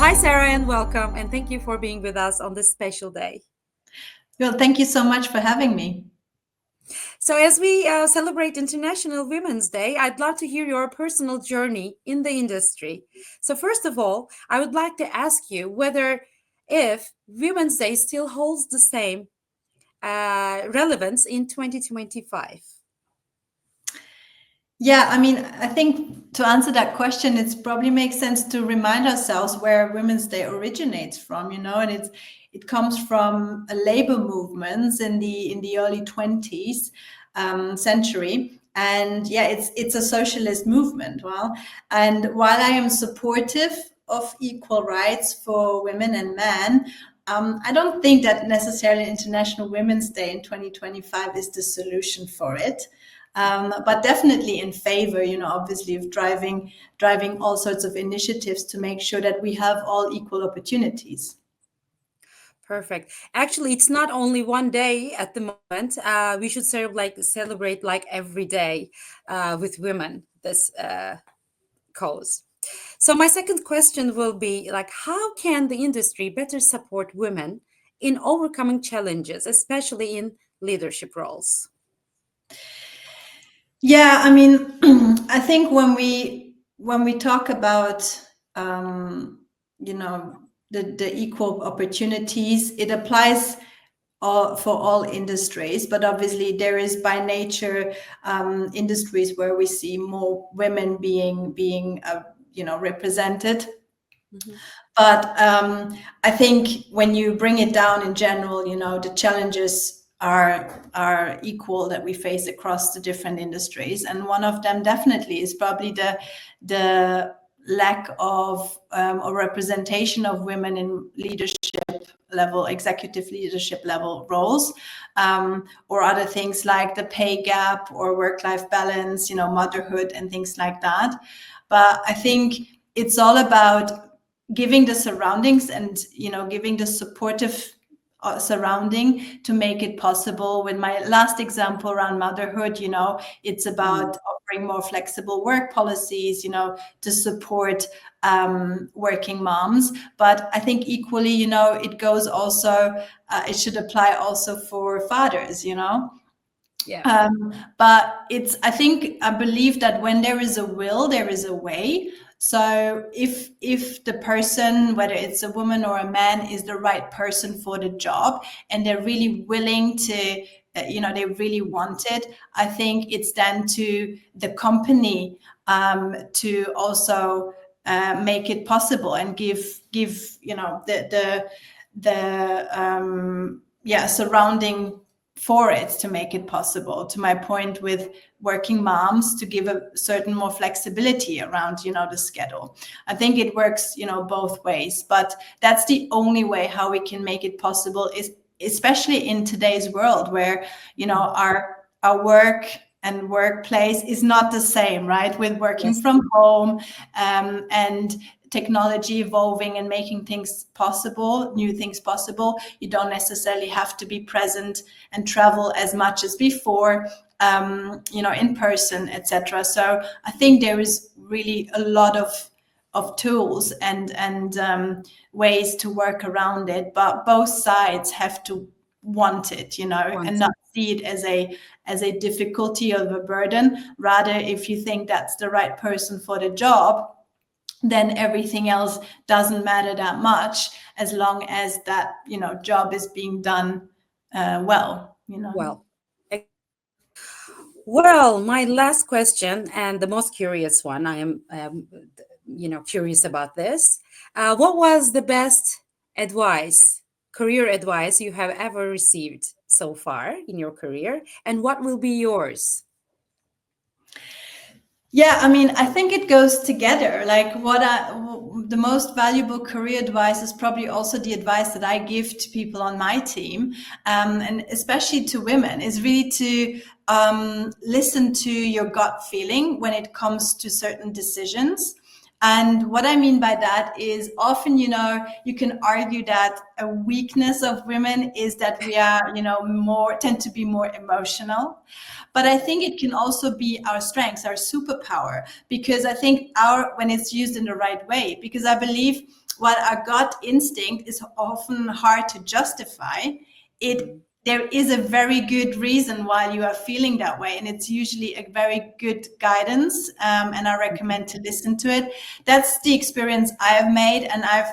Hi, Sarah, and welcome. And thank you for being with us on this special day. Well, thank you so much for having me. So as we celebrate International Women's Day, I'd love to hear your personal journey in the industry. So first of all, I would like to ask you if Women's Day still holds the same relevance in 2025. Yeah, I mean, I think to answer that question, it probably makes sense to remind ourselves where Women's Day originates from, and it comes from a labor movements in the early 20th century. And yeah, it's a socialist movement. And while I am supportive of equal rights for women and men, I don't think that necessarily International Women's Day in 2025 is the solution for it. But definitely in favor, obviously of driving all sorts of initiatives to make sure that we have all equal opportunities. Perfect. Actually, it's not only one day at the moment. We should celebrate like every day with women this cause. So my second question will be how can the industry better support women in overcoming challenges, especially in leadership roles? Yeah, I mean, I think when we talk about the equal opportunities, it applies for all industries, but obviously there is by nature industries where we see more women being represented. Mm-hmm. But I think when you bring it down in general, the challenges are equal that we face across the different industries, and one of them definitely is probably the lack of or representation of women in executive leadership level roles, or other things like the pay gap or work-life balance, motherhood and things like that. But I think it's all about giving the surroundings and giving the supportive surrounding to make it possible. With my last example around motherhood, it's about offering more flexible work policies, to support working moms. But I think equally, it goes also, it should apply also for fathers, Yeah. But I believe that when there is a will, there is a way. So if the person, whether it's a woman or a man, is the right person for the job and they're really willing to, they really want it, I think it's then to the company to also make it possible and give the surrounding for it to make it possible. To my point with working moms, to give a certain more flexibility around, the schedule. I think it works, both ways, but that's the only way how we can make it possible, is especially in today's world where, our work and workplace is not the same, right? With working from home and technology evolving and making things possible, new things possible. You don't necessarily have to be present and travel as much as before, in person, etc. So I think there is really a lot of tools and ways to work around it, but both sides have to want it, and not see it as a difficulty or a burden. Rather, if you think that's the right person for the job, then everything else doesn't matter that much, as long as that job is being done well. Well, my last question, and the most curious one, I am curious about this. What was the best career advice you have ever received so far in your career, and what will be yours? Yeah, I mean, I think it goes together. Like the most valuable career advice is probably also the advice that I give to people on my team, and especially to women, is really to listen to your gut feeling when it comes to certain decisions. And what I mean by that is often, you know, you can argue that a weakness of women is that we are, you know, tend to be more emotional. But I think it can also be our strengths, our superpower, because I think when it's used in the right way, because I believe while our gut instinct is often hard to justify, there is a very good reason why you are feeling that way. And it's usually a very good guidance. And I recommend to listen to it. That's the experience I have made. And I've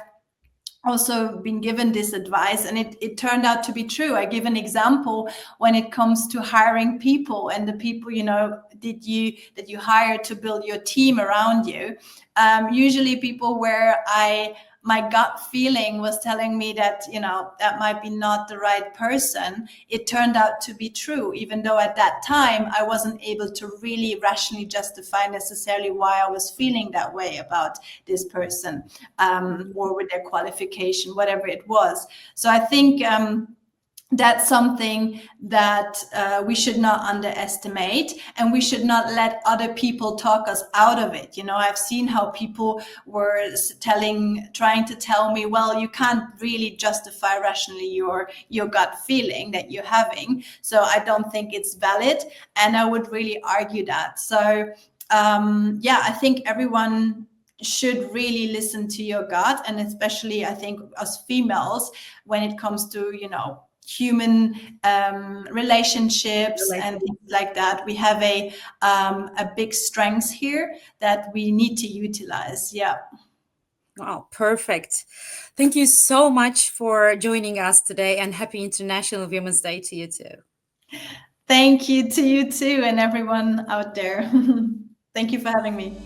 also been given this advice, and it turned out to be true. I give an example when it comes to hiring people, and the people, you know, that you hire to build your team around you. Usually people where my gut feeling was telling me that, you know, that might be not the right person. It turned out to be true, even though at that time I wasn't able to really rationally justify necessarily why I was feeling that way about this person, or with their qualification, whatever it was. So I think that's something that we should not underestimate, and we should not let other people talk us out of it. You know, I've seen how people were trying to tell me, well, you can't really justify rationally your gut feeling that you're having, so I don't think it's valid. And I would really argue that. So yeah, I think everyone should really listen to your gut, and especially I think us females, when it comes to, you know, human relationships and things like that, we have a big strength here that we need to utilize. Yeah. Wow, perfect. Thank you so much for joining us today, and happy International Women's Day to you too. Thank you to you too, and everyone out there. Thank you for having me.